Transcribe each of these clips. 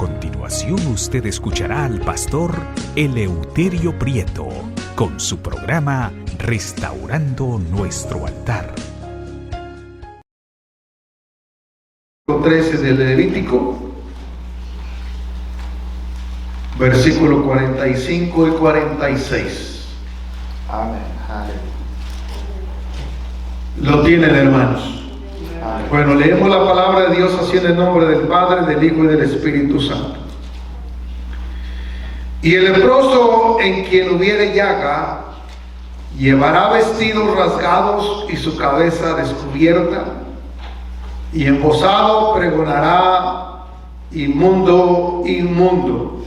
continuación usted escuchará al pastor Eleuterio Prieto con su programa Restaurando Nuestro Altar. 13 del Levítico, versículo 45 y 46. Amén. Lo tienen, hermanos. Amén. Bueno, leemos la palabra de Dios así en el nombre del Padre, del Hijo y del Espíritu Santo. Y el leproso en quien hubiere llaga llevará vestidos rasgados y su cabeza descubierta, y embozado pregonará: inmundo, inmundo.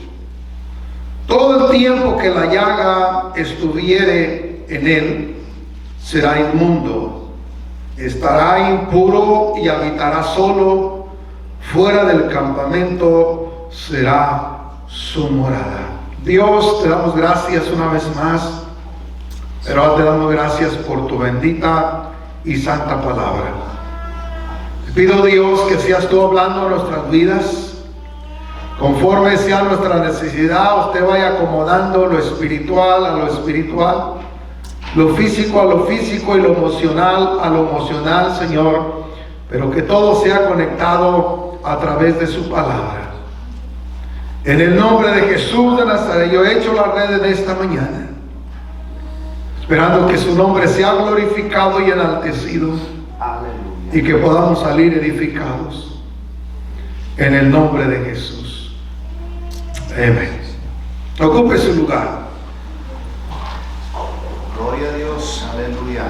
Todo el tiempo que la llaga estuviere en él, será inmundo. Estará impuro y habitará solo, fuera del campamento será su morada. Dios, te damos gracias una vez más, pero ahora te damos gracias por tu bendita y santa palabra. Te pido, Dios, que seas tú hablando a nuestras vidas, conforme sea nuestra necesidad. Usted vaya acomodando lo espiritual a lo espiritual, lo físico a lo físico y lo emocional a lo emocional, Señor, pero que todo sea conectado a través de su palabra. En el nombre de Jesús de Nazaret, yo he hecho la red en esta mañana, esperando que su nombre sea glorificado y enaltecido. Aleluya. Y que podamos salir edificados en el nombre de Jesús. Amén. Ocupe su lugar. Gloria a Dios. Aleluya.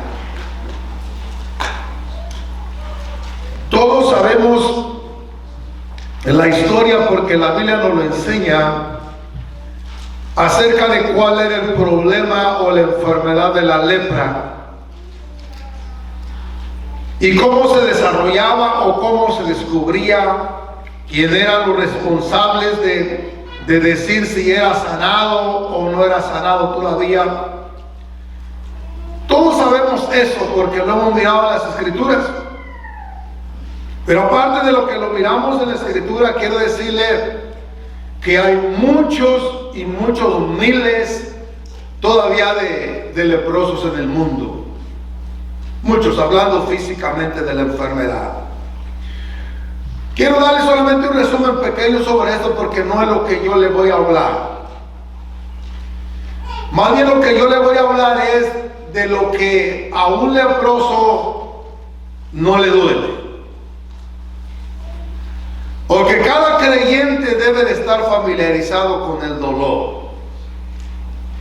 Todos sabemos en la historia, porque la Biblia nos lo enseña, acerca de cuál era el problema o la enfermedad de la lepra, y cómo se desarrollaba o cómo se descubría, quién eran los responsables de decir si era sanado o no era sanado todavía. Todos sabemos eso porque lo hemos mirado en las Escrituras. Pero aparte de lo que lo miramos en la Escritura, quiero decirle que hay muchos y muchos miles todavía de leprosos en el mundo. Muchos, hablando físicamente de la enfermedad. Quiero darle solamente un resumen pequeño sobre esto, porque no es lo que yo le voy a hablar. Más bien lo que yo le voy a hablar es de lo que a un leproso no le duele. Porque cada creyente debe de estar familiarizado con el dolor.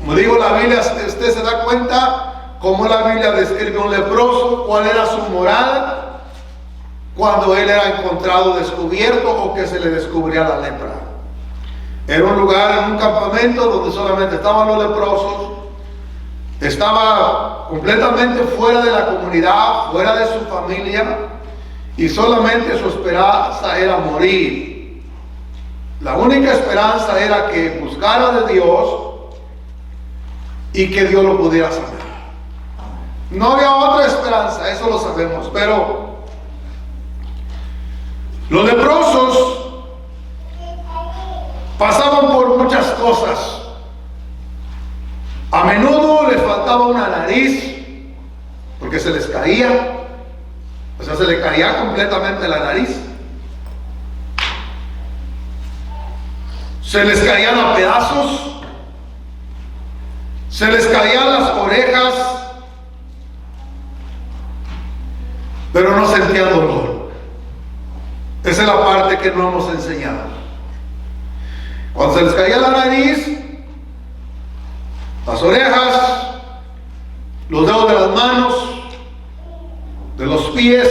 Como digo, la Biblia, usted se da cuenta cómo la Biblia describe un leproso, cuál era su morada cuando él era encontrado descubierto o que se le descubría la lepra. Era un lugar, en un campamento donde solamente estaban los leprosos. Estaba completamente fuera de la comunidad, fuera de su familia, y solamente su esperanza era morir. La única esperanza era que buscara de Dios y que Dios lo pudiera sanar. No había otra esperanza, eso lo sabemos, pero los leprosos pasaban por muchas cosas. A menudo les faltaba una nariz, porque se les caía, o sea, se les caía completamente la nariz. Se les caían a pedazos, se les caían las orejas, pero no sentían dolor. Esa es la parte que no hemos enseñado. Cuando se les caía la nariz, las orejas, los dedos de las manos, de los pies,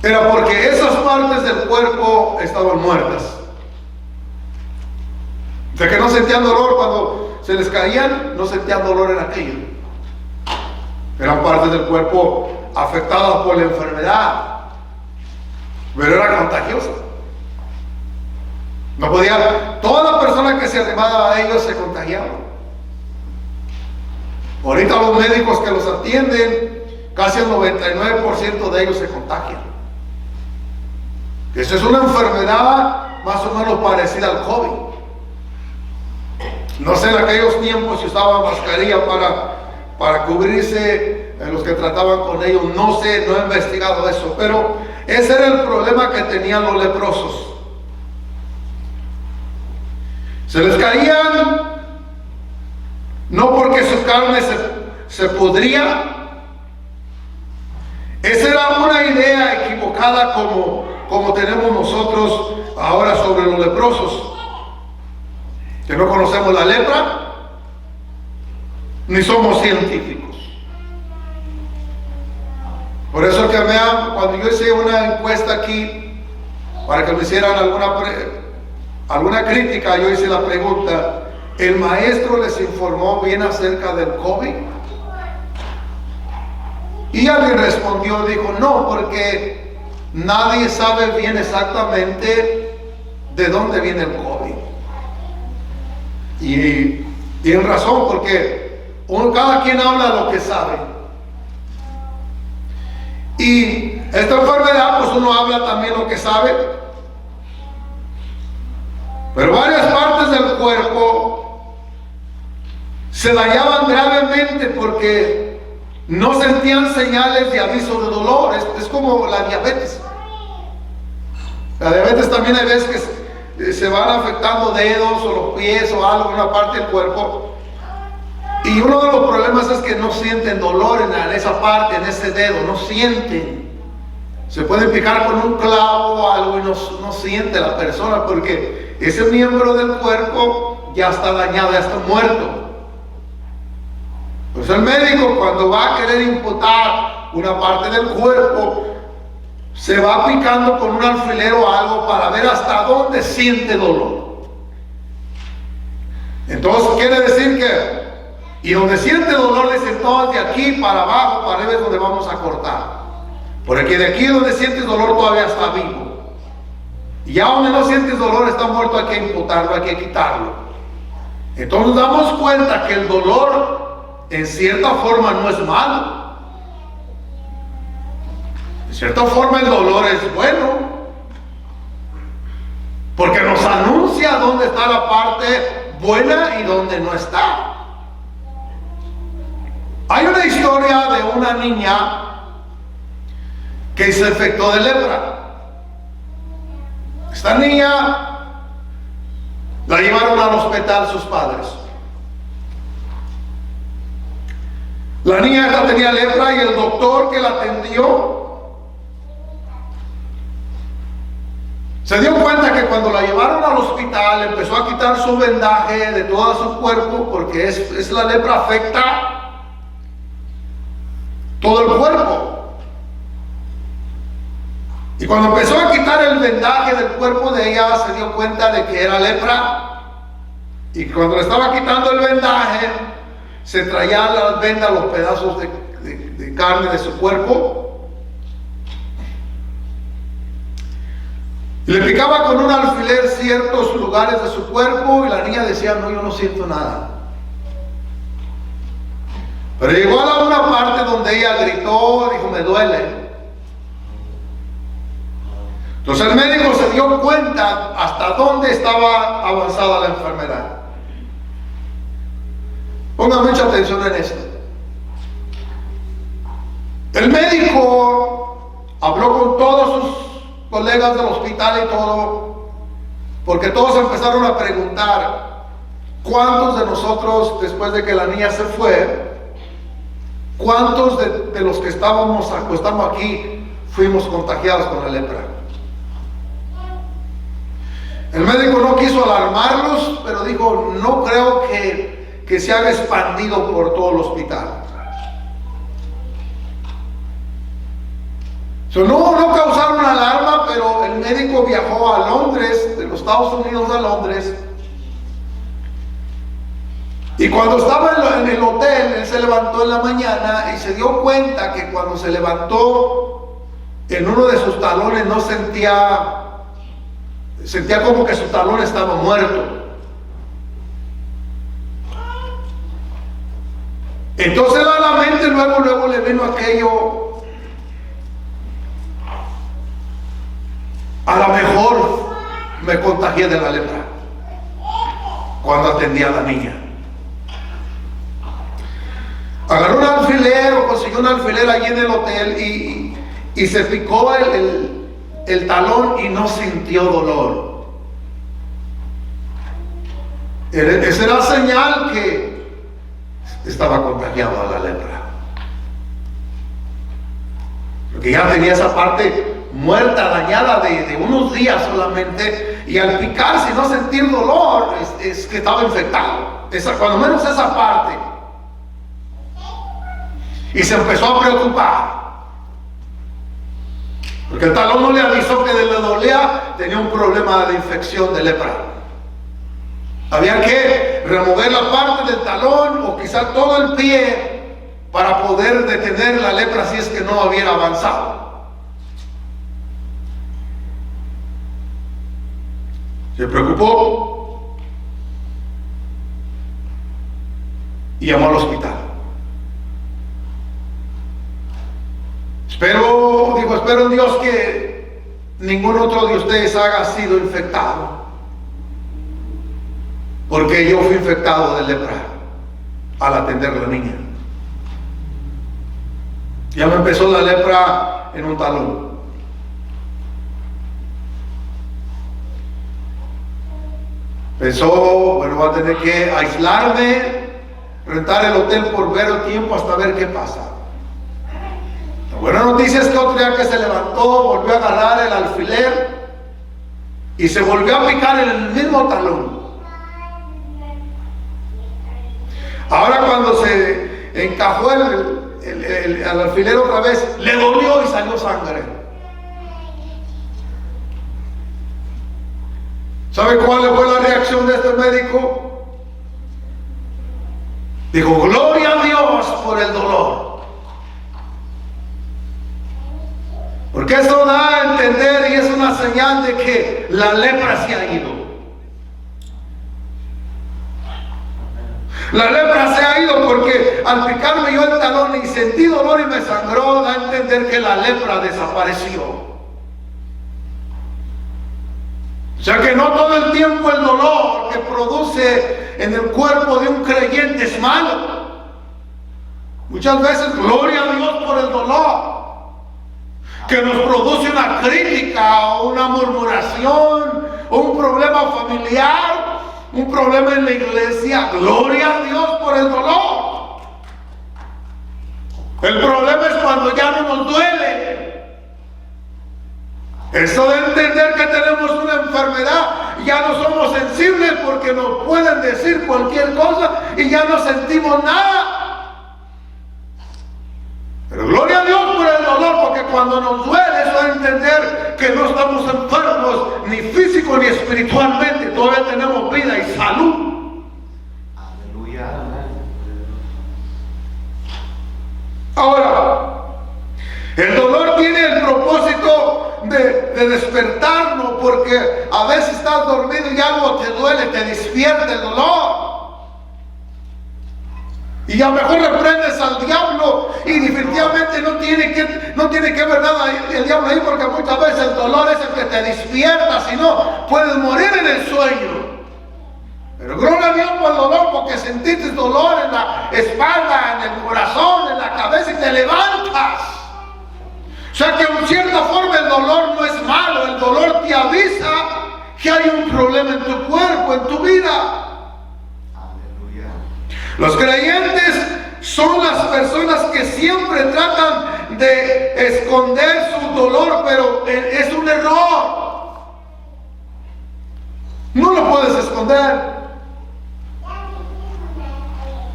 era porque esas partes del cuerpo estaban muertas. O sea que no sentían dolor cuando se les caían, no sentían dolor en aquello. Eran partes del cuerpo afectadas por la enfermedad, pero era contagiosa. No podía, toda la persona que se arrimaba a ellos se contagiaba. Ahorita los médicos que los atienden, casi el 99% de ellos se contagian. Esa es una enfermedad más o menos parecida al COVID. No sé, en aquellos tiempos si usaban mascarilla para cubrirse los que trataban con ellos. No sé, no he investigado eso, pero ese era el problema que tenían los leprosos. Se les caían no porque su carne se pudría. Esa era una idea equivocada como tenemos nosotros ahora sobre los leprosos, que no conocemos la lepra ni somos científicos. Por eso que cuando yo hice una encuesta aquí para que me hicieran alguna crítica, yo hice la pregunta: ¿el maestro les informó bien acerca del COVID? Y alguien respondió, dijo, no, porque nadie sabe bien exactamente de dónde viene el COVID. Y tienen razón, porque cada quien habla lo que sabe. Y esta enfermedad, pues uno habla también lo que sabe. Pero varias partes del cuerpo se dañaban gravemente porque no sentían señales de aviso de dolor. Es como la diabetes. La diabetes también hay veces que se van afectando dedos o los pies o algo en una parte del cuerpo. Y uno de los problemas es que no sienten dolor en esa parte, en ese dedo, no sienten. Se pueden picar con un clavo o algo y no siente la persona porque ese miembro del cuerpo ya está dañado, ya está muerto. Pues el médico, cuando va a querer imputar una parte del cuerpo, se va picando con un alfiler o algo para ver hasta dónde siente dolor. Entonces quiere decir que, y donde siente dolor, le dicen, no, de aquí para abajo, para arriba es donde vamos a cortar. Porque de aquí donde sientes dolor todavía está vivo. Y ya donde no sientes dolor está muerto, hay que imputarlo, hay que quitarlo. Entonces nos damos cuenta que el dolor en cierta forma no es malo. En cierta forma el dolor es bueno, porque nos anuncia dónde está la parte buena y dónde no está. Hay una historia de una niña que se infectó de lepra. Esta niña la llevaron al hospital sus padres. La niña esta tenía lepra y el doctor que la atendió se dio cuenta que cuando la llevaron al hospital empezó a quitar su vendaje de todo su cuerpo, porque la lepra afecta todo el cuerpo. Y cuando empezó a quitar el vendaje del cuerpo de ella, se dio cuenta de que era lepra. Y cuando le estaba quitando el vendaje, se traían las vendas, los pedazos de carne de su cuerpo, y le picaba con un alfiler ciertos lugares de su cuerpo, y la niña decía, no, yo no siento nada. Pero llegó a una parte donde ella gritó, dijo, me duele. Entonces el médico se dio cuenta hasta dónde estaba avanzada la enfermedad. Pongan mucha atención en esto. El médico habló con todos sus colegas del hospital y todo, porque todos empezaron a preguntar, ¿cuántos de nosotros, después de que la niña se fue, cuántos de los que estamos aquí fuimos contagiados con la lepra? El médico no quiso alarmarlos, pero dijo, no creo que se haga expandido por todo el hospital. No causaron alarma, pero el médico viajó a Londres, de los Estados Unidos a Londres, y cuando estaba en el hotel, él se levantó en la mañana y se dio cuenta que cuando se levantó, en uno de sus talones no sentía como que su talón estaba muerto. Entonces a la mente luego le vino A lo mejor me contagié de la lepra cuando atendía a la niña. Agarró un alfiler o consiguió un alfiler allí en el hotel y se picó el talón y no sintió dolor. Esa era señal que estaba contagiado a la lepra, porque ya tenía esa parte muerta, dañada de unos días solamente, y al picarse y no sentir dolor es que estaba infectado, cuando menos esa parte. Y se empezó a preocupar, porque el talón no le avisó que le dolía, tenía un problema de infección de lepra. Había que remover la parte del talón o quizá todo el pie para poder detener la lepra si es que no hubiera avanzado. Se preocupó y llamó al hospital. Espero en Dios que ningún otro de ustedes haya sido infectado, porque yo fui infectado de lepra al atender a la niña. Ya me empezó la lepra en un talón. Pensó, bueno, voy a tener que aislarme, rentar el hotel por ver el tiempo hasta ver qué pasa. La buena noticia es que otro día que se levantó, volvió a agarrar el alfiler y se volvió a picar en el mismo talón. Ahora cuando se encajó el alfiler otra vez, le dolió y salió sangre. ¿Sabe cuál fue la reacción de este médico? Dijo, gloria a Dios por el dolor. Porque eso da a entender y es una señal de que la lepra se ha ido. La lepra se ha ido porque al picarme yo el talón y sentí dolor y me sangró, da a entender que la lepra desapareció. O sea que no todo el tiempo el dolor que produce en el cuerpo de un creyente es malo. Muchas veces, gloria a Dios por el dolor que nos produce una crítica o una murmuración o un problema familiar, un problema en la iglesia. Gloria a Dios por el dolor. El problema es cuando ya no nos duele. Eso de entender que tenemos una enfermedad, ya no somos sensibles porque nos pueden decir cualquier cosa y ya no sentimos nada. Pero gloria a Dios por el dolor, porque cuando nos duele eso es entender que no estamos enfermos ni físico ni espiritualmente, todavía tenemos vida y salud. Aleluya. Ahora, el dolor tiene el propósito de despertarnos, porque a veces estás dormido y algo te duele, te despierta el dolor. Y a lo mejor reprendes al diablo y definitivamente no tiene que ver nada el diablo ahí, porque muchas veces el dolor es el que te despierta, si no puedes morir en el sueño. Pero gloria a Dios por el dolor, porque sentiste dolor en la espalda, en el corazón, en la cabeza y te levantas. O sea que en cierta forma el dolor no es malo, el dolor te avisa que hay un problema en tu cuerpo, en tu vida. Los creyentes son las personas que siempre tratan de esconder su dolor, pero es un error. No lo puedes esconder,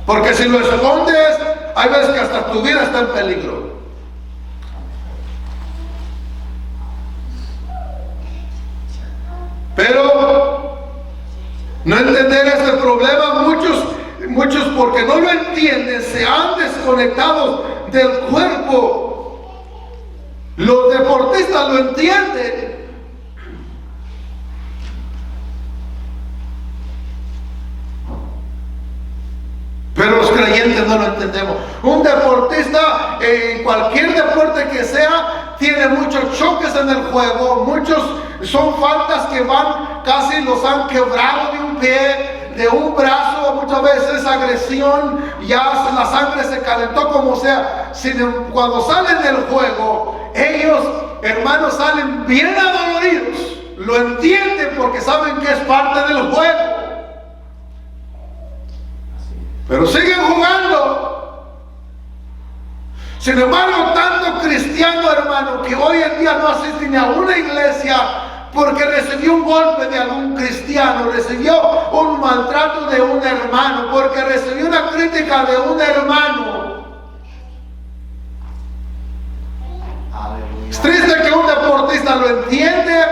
porque si lo escondes, hay veces que hasta tu vida está en peligro. Pero no entender este problema, muchos porque no lo entienden, se han desconectado del cuerpo. Los deportistas lo entienden. Pero los creyentes no lo entendemos. Un deportista, en cualquier deporte que sea, tiene muchos choques en el juego, muchos son faltas que van, casi los han quebrado de un pie, de un brazo, muchas veces agresión, ya la sangre se calentó como sea. Cuando salen del juego, ellos, hermanos, salen bien adoloridos. Lo entienden porque saben que es parte del juego. Pero siguen jugando. Sin embargo, tanto cristiano, hermano, que hoy en día no asiste ni a una iglesia porque recibió un golpe de algún cristiano, recibió un maltrato de un hermano, porque recibió una crítica de un hermano. Aleluya. Es triste que un deportista lo entiende,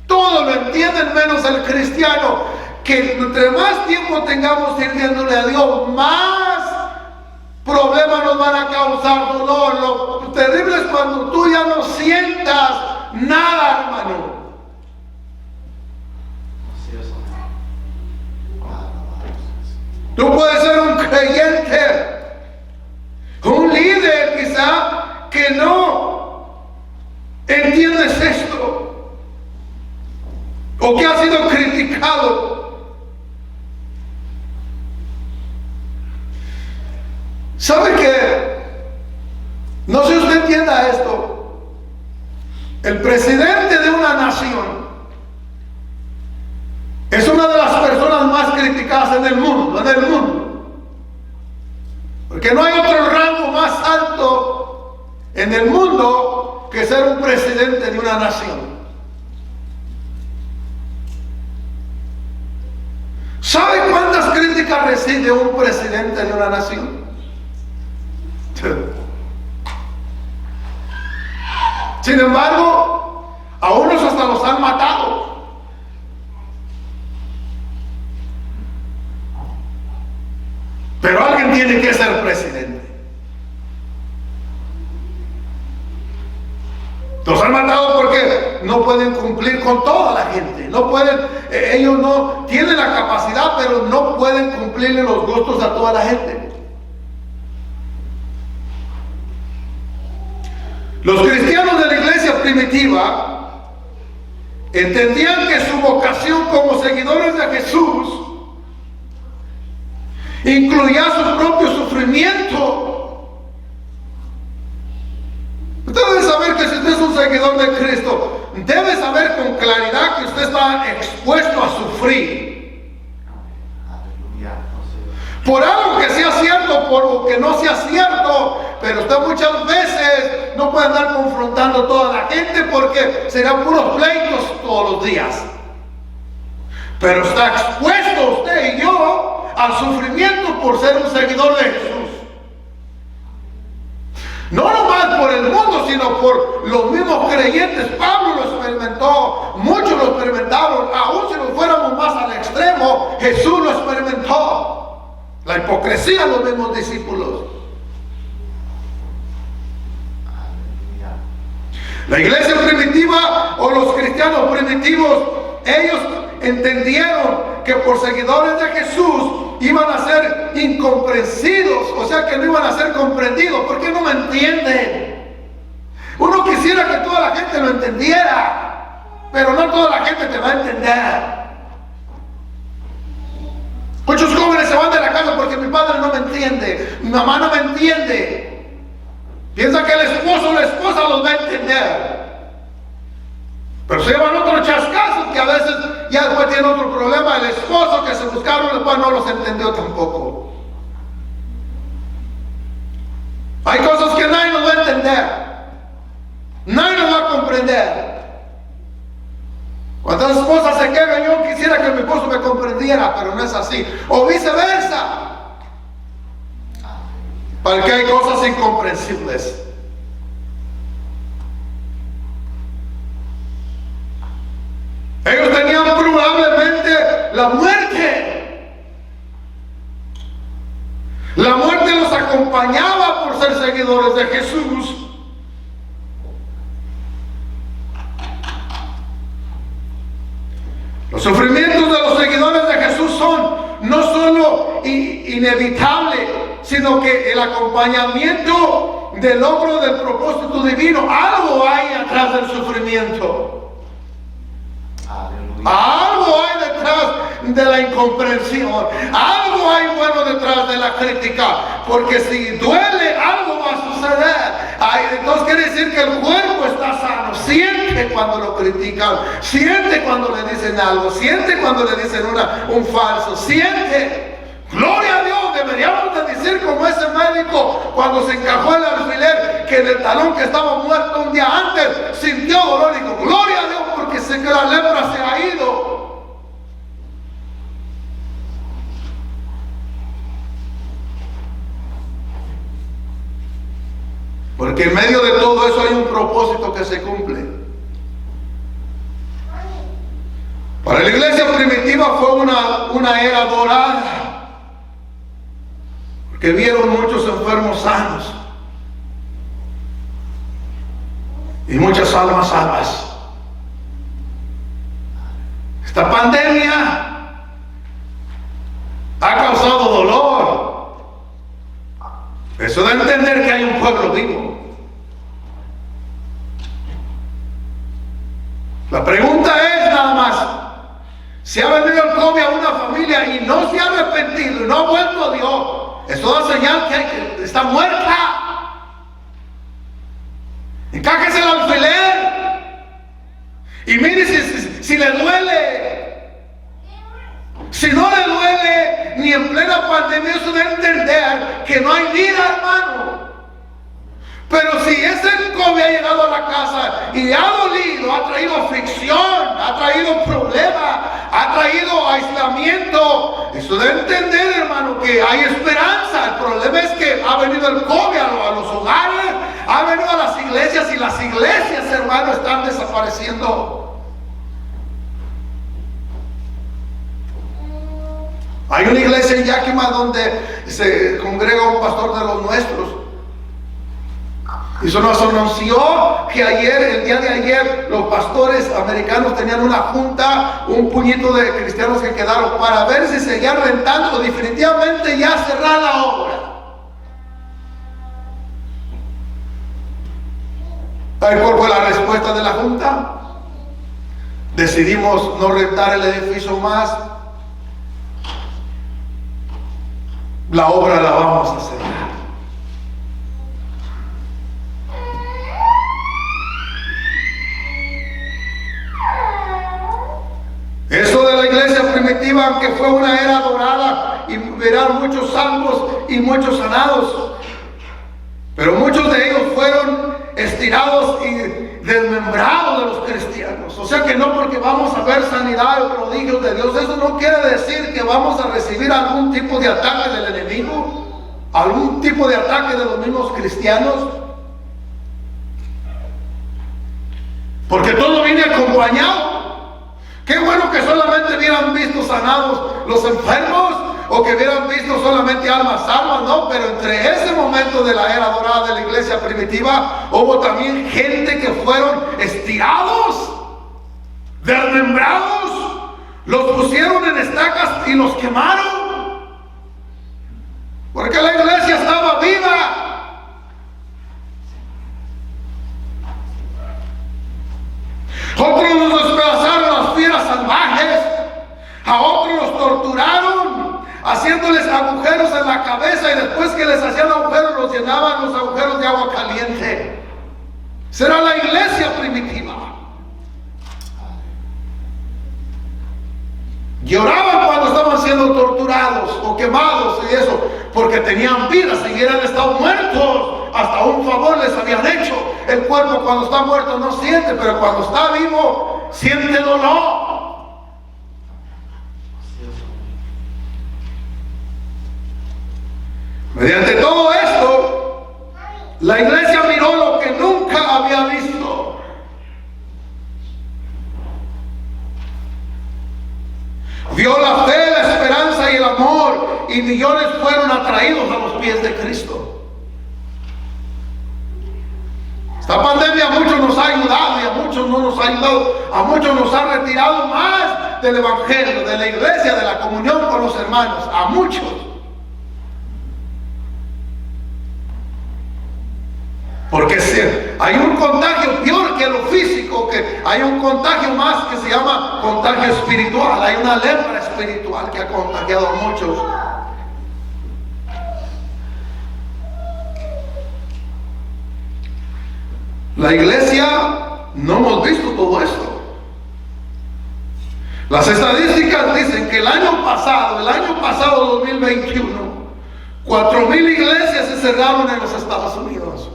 todos lo entienden menos el cristiano, que entre más tiempo tengamos sirviéndole a Dios, más problemas nos van a causar dolor. Lo terrible es cuando tú ya no sientas nada, hermano. Tú puedes ser un creyente, un líder quizá, que no entiendes esto, o que ha sido criticado. ¿Sabe qué? No sé si usted entienda esto. El presidente de una nación es una de las personas más criticadas en el mundo, porque no hay otro rango más alto en el mundo que ser un presidente de una nación. ¿Sabe cuántas críticas recibe un presidente de una nación? Sin embargo, a unos hasta los han matado. Pero alguien tiene que ser presidente. Los han matado porque no pueden cumplir con toda la gente. No pueden, ellos no tienen la capacidad, pero no pueden cumplirle los gustos a toda la gente. Los cristianos de la iglesia primitiva entendían que su vocación como seguidores de Jesús incluía su propio sufrimiento. Usted debe saber que si usted es un seguidor de Cristo, debe saber con claridad que usted está expuesto a sufrir. Por algo que sea cierto, por lo que no sea cierto. Pero usted muchas veces no puede andar confrontando a toda la gente porque serán puros pleitos todos los días. Pero está expuesto usted y yo al sufrimiento por ser un seguidor de Jesús. No nomás por el mundo, sino por los mismos creyentes. Pablo lo experimentó, muchos lo experimentaron. Aún si nos fuéramos más al extremo, Jesús lo experimentó. La hipocresía de los mismos discípulos. La iglesia primitiva o los cristianos primitivos, ellos entendieron que por seguidores de Jesús iban a ser incomprensidos, o sea que no iban a ser comprendidos. ¿Por qué no me entienden? Uno quisiera que toda la gente lo entendiera, pero no toda la gente te va a entender. Muchos jóvenes se van de la casa porque mi padre no me entiende, mi mamá no me entiende. Piensa que el esposo o la esposa los va a entender. Pero se llevan otros chascazos que a veces ya después tienen otro problema. El esposo que se buscaron después no los entendió tampoco. Hay cosas que nadie nos va a entender. Nadie nos va a comprender. Cuando las esposas se quejan, yo quisiera que mi esposo me comprendiera, pero no es así. O viceversa. Porque hay cosas incomprensibles. Ellos tenían probablemente la muerte. La muerte los acompañaba por ser seguidores de Jesús. Los sufrimientos de los seguidores de Jesús son no solo inevitables, sino que el acompañamiento del logro del propósito divino. Algo hay atrás del sufrimiento. Algo hay detrás de la incomprensión. Algo hay bueno detrás de la crítica. Porque si duele, algo va a suceder. Entonces quiere decir que el cuerpo está sano. Siente cuando lo critican. Siente cuando le dicen algo. Siente cuando le dicen un falso. Siente. Gloria a Dios. Deberíamos de decir como ese médico cuando se encajó el alfiler, que en el talón que estaba muerto un día antes sintió dolor. Dijo, gloria a Dios, porque sé que la lepra se ha ido. Porque en medio de todo eso hay un propósito que se cumple. Para la iglesia primitiva fue una era dorada, porque vieron muchos enfermos sanos y muchas almas salvas. Esta pandemia ha causado dolor. Eso da a entender que hay un pueblo vivo. La pregunta es nada más, si ha venido el COVID a una familia y no se ha arrepentido y no ha vuelto a Dios, eso da señal que está muerta. Encájese el alfiler y mire si le duele. Si no le duele ni en plena pandemia, eso da a entender que no hay vida, hermano. Pero si ese COVID ha llegado a la casa y ha dolido, ha traído aflicción, ha traído problemas, ha traído aislamiento, eso debe entender, hermano, que hay esperanza. El problema es que ha venido el COVID a los hogares, ha venido a las iglesias, y las iglesias, hermano, están desapareciendo. Hay una iglesia en Yakima donde se congrega un pastor de los nuestros. Y se nos anunció que el día de ayer, los pastores americanos tenían una junta, un puñito de cristianos que quedaron para ver si seguían rentando o definitivamente ya cerrar la obra. ¿Cuál fue la respuesta de la junta? Decidimos no rentar el edificio más. La obra la vamos a cerrar. Eso de la iglesia primitiva, aunque fue una era dorada y verán muchos salvos y muchos sanados, pero muchos de ellos fueron estirados y desmembrados de los cristianos. O sea que no porque vamos a ver sanidad o prodigios de Dios, eso no quiere decir que vamos a recibir algún tipo de ataque del enemigo, algún tipo de ataque de los mismos cristianos, porque todo viene acompañado. Qué bueno que solamente hubieran visto sanados los enfermos, o que hubieran visto solamente almas salvas, no, pero entre ese momento de la era dorada de la iglesia primitiva, hubo también gente que fueron estirados, desmembrados, los pusieron en estacas y los quemaron, porque la iglesia estaba viva. Otros los despedazaron las fieras salvajes, a otros los torturaron, haciéndoles agujeros en la cabeza, y después que les hacían agujeros, los llenaban los agujeros de agua caliente. Será la iglesia primitiva. Lloraban cuando estaban siendo torturados o quemados y eso, porque tenían vida. Si hubieran estado muertos, hasta un favor les habían hecho. El cuerpo cuando está muerto no siente, pero cuando está vivo siente dolor. Mediante todo esto, la iglesia miró lo que nunca había visto. Vio la fe, la esperanza y el amor, y millones fueron atraídos a los pies de Cristo. Esta pandemia a muchos nos ha ayudado y a muchos no nos ha ayudado. A muchos nos ha retirado más del evangelio, de la iglesia, de la comunión con los hermanos. A muchos. Porque hay un contagio peor que lo físico, que hay un contagio más que se llama contagio espiritual. Hay una lepra espiritual que ha contagiado a muchos. La iglesia no hemos visto todo esto. Las estadísticas dicen que el año pasado 2021, 4,000 iglesias se cerraron en los Estados Unidos.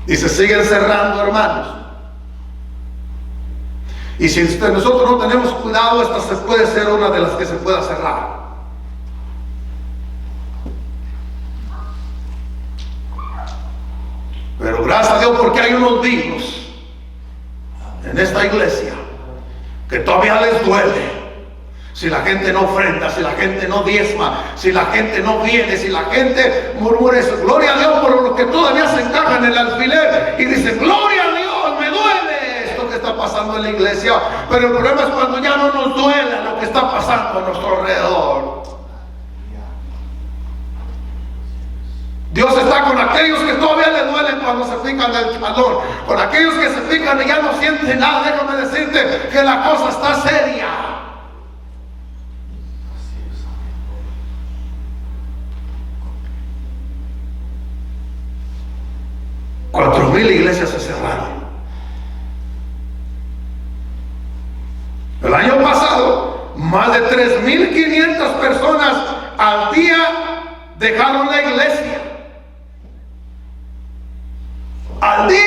Y se siguen cerrando, hermanos. Y si nosotros no tenemos cuidado, esta se puede ser una de las que se pueda cerrar. Pero gracias a Dios porque hay unos dignos en esta iglesia que todavía les duele. Si la gente no ofrenda, si la gente no diezma, si la gente no viene, si la gente murmura eso. Gloria a Dios por los que todavía se encajan en el alfiler y dicen, gloria a Dios, me duele esto que está pasando en la iglesia. Pero el problema es cuando ya no nos duele lo que está pasando a nuestro alrededor. Dios está con aquellos que todavía le duelen cuando se pican el talón. Con aquellos que se pican y ya no sienten nada. Déjame decirte que la cosa está seria. Mil iglesias se cerraron. El año pasado, más de 3,500 personas al día dejaron la iglesia. Al día.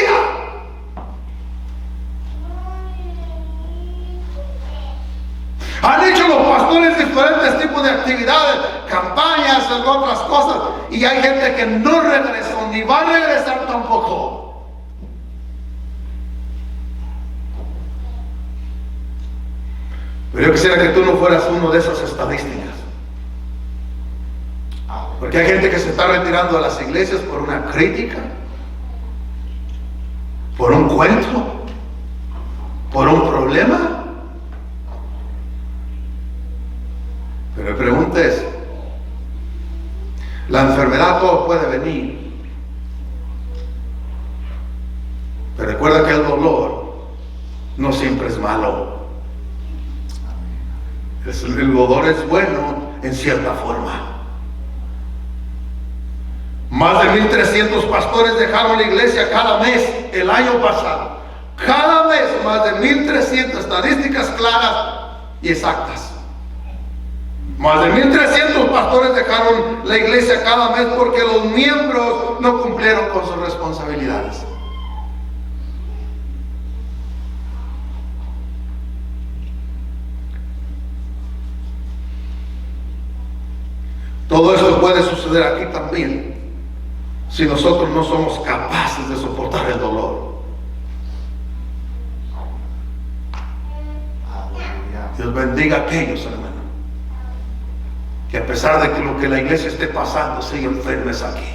Han hecho los pastores diferentes tipos de actividades, campañas, otras cosas, y hay gente que no regresó, ni va a regresar tampoco. Pero yo quisiera que tú no fueras uno de esas estadísticas. Porque hay gente que se está retirando de las iglesias por una crítica, por un cuento, por un problema. Pero la pregunta es, la enfermedad todo puede venir. Pero recuerda que el dolor no siempre es malo. El dolor es bueno en cierta forma. Más de 1,300 pastores dejaron la iglesia cada mes el año pasado. Cada mes más de 1,300, estadísticas claras y exactas. Más de 1,300 pastores dejaron la iglesia cada mes porque los miembros no cumplieron con sus responsabilidades. Todo eso puede suceder aquí también si nosotros no somos capaces de soportar el dolor. Dios bendiga a aquellos, hermanos, que a pesar de que lo que la iglesia esté pasando, siguen firmes aquí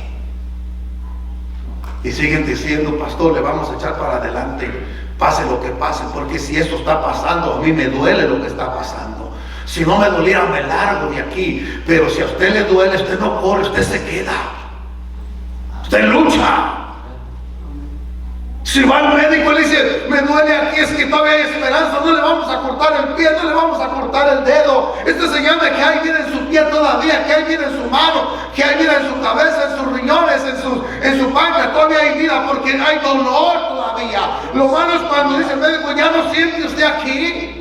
y siguen diciendo, pastor, le vamos a echar para adelante, pase lo que pase, porque si esto está pasando, a mí me duele lo que está pasando. Si no me doliera, me largo de aquí. Pero si a usted le duele, usted no corre, usted se queda. Usted lucha. Si va al médico y le dice, me duele aquí, es que todavía hay esperanza, no le vamos a cortar el pie, no le vamos a cortar el dedo. Esto se llama que hay vida en su pie todavía, que hay vida en su mano, que hay vida en su cabeza, en sus riñones, en su páncreas, todavía hay vida porque hay dolor todavía. Lo malo es cuando dice el médico, ya no siente usted aquí.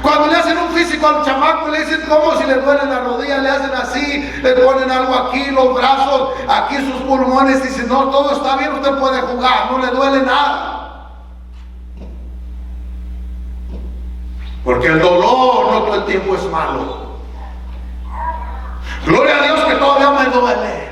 Cuando le hacen un físico al chamaco, le dicen como si le duele la rodilla, le hacen así, le ponen algo aquí, los brazos, aquí sus pulmones, dicen, no, todo está bien, usted puede jugar, no le duele nada. Porque el dolor no todo el tiempo es malo. Gloria a Dios que todavía me duele.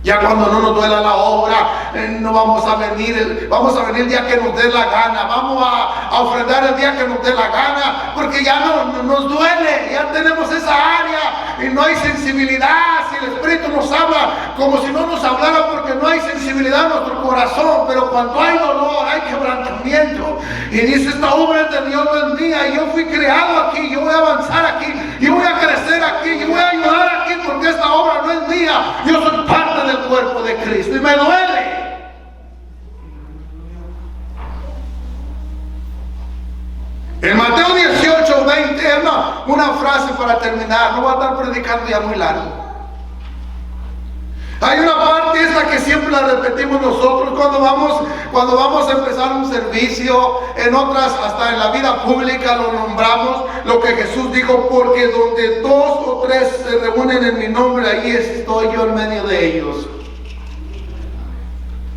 Ya cuando no nos duela la obra, no vamos a venir el día que nos dé la gana, vamos a ofrendar el día que nos dé la gana, porque ya no nos duele, ya tenemos esa área y no hay sensibilidad. Si el Espíritu nos habla como si no nos hablara, porque no hay sensibilidad en nuestro corazón. Pero cuando hay dolor, hay quebrantamiento, y dice, esta obra es de Dios, no es mía, y yo fui creado aquí, yo voy a avanzar aquí, yo voy a crecer aquí, yo voy a ayudar aquí, porque esta obra no es mía, yo soy parte del cuerpo de Cristo y me duele. En Mateo 18, 20, una frase para terminar, no voy a estar predicando ya muy largo. Hay una parte esta que siempre la repetimos nosotros cuando vamos a empezar un servicio, en otras hasta en la vida pública lo nombramos, lo que Jesús dijo, porque donde 2 o 3 se reúnen en mi nombre, ahí estoy yo en medio de ellos.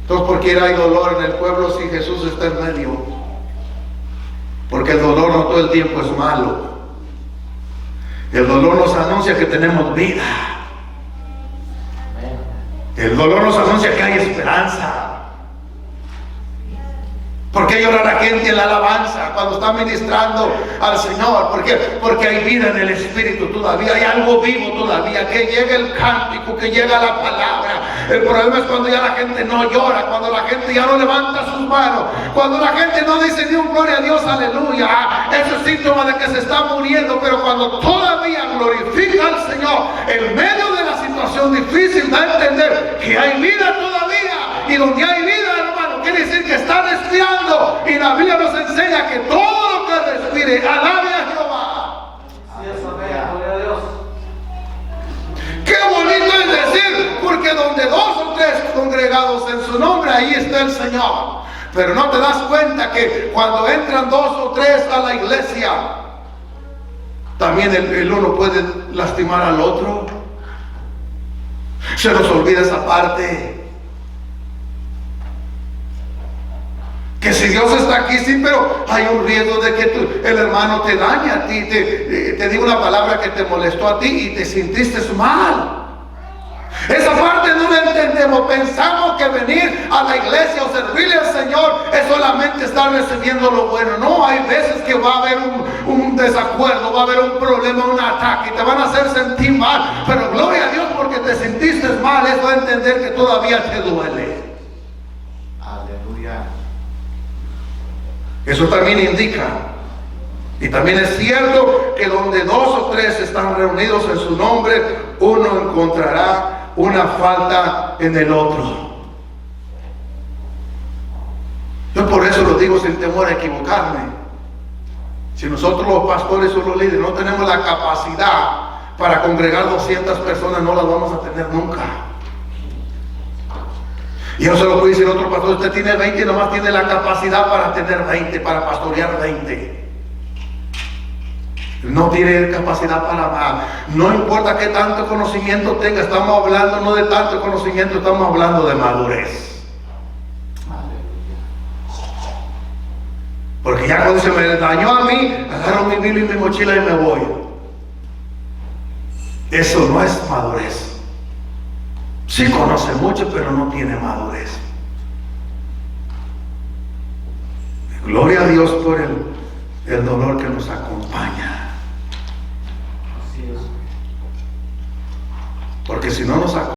Entonces, ¿por qué hay dolor en el pueblo si Jesús está en medio? Porque el dolor no todo el tiempo es malo. El dolor nos anuncia que tenemos vida. El dolor nos anuncia que hay esperanza. ¿Por qué llora la gente en la alabanza cuando está ministrando al Señor? ¿Por qué? Porque hay vida en el Espíritu todavía, hay algo vivo todavía, que llega el cántico, que llega la palabra. El problema es cuando ya la gente no llora, cuando la gente ya no levanta sus manos, cuando la gente no dice ni un gloria a Dios, aleluya. Eso es síntoma de que se está muriendo, pero cuando todavía glorifica al Señor, en medio de la situación difícil, da a entender que hay vida todavía, y donde hay vida, hermano, quiere decir que está respirando. Y la Biblia nos enseña que todo lo que respire, alabe a Jehová. Gloria a Dios. Qué bonito es decir, porque donde 2 o 3 congregados en su nombre, ahí está el Señor. Pero no te das cuenta que cuando entran 2 o 3 a la iglesia, también el uno puede lastimar al otro. Se nos olvida esa parte. Que si Dios está aquí, sí, pero hay un riesgo de que el hermano te dañe a ti, te diga una palabra que te molestó a ti y te sintiste mal. Esa parte no la entendemos. Pensamos que venir a la iglesia o servirle al Señor es solamente estar recibiendo lo bueno. No, hay veces que va a haber un desacuerdo, va a haber un problema, un ataque, y te van a hacer sentir mal. Pero gloria a Dios, porque te sentiste mal, eso va a entender que todavía te duele. Aleluya. Eso también indica, y también es cierto, que donde 2 o 3 están reunidos en su nombre, uno encontrará una falta en el otro. Yo por eso lo digo sin temor a equivocarme. Si nosotros los pastores o los líderes no tenemos la capacidad para congregar 200 personas, no las vamos a tener nunca. Y yo se lo puedo decir a otro pastor: usted tiene 20 y nomás tiene la capacidad para tener 20, para pastorear 20. No tiene capacidad para más. No importa qué tanto conocimiento tenga, estamos hablando no de tanto conocimiento, estamos hablando de madurez. Porque ya cuando se me dañó a mí, agarro mi Biblia y mi mochila y me voy. Eso no es madurez. Sí conoce mucho, pero no tiene madurez. Gloria a Dios por el dolor que nos acompaña. Así es. Porque si no nos acompaña,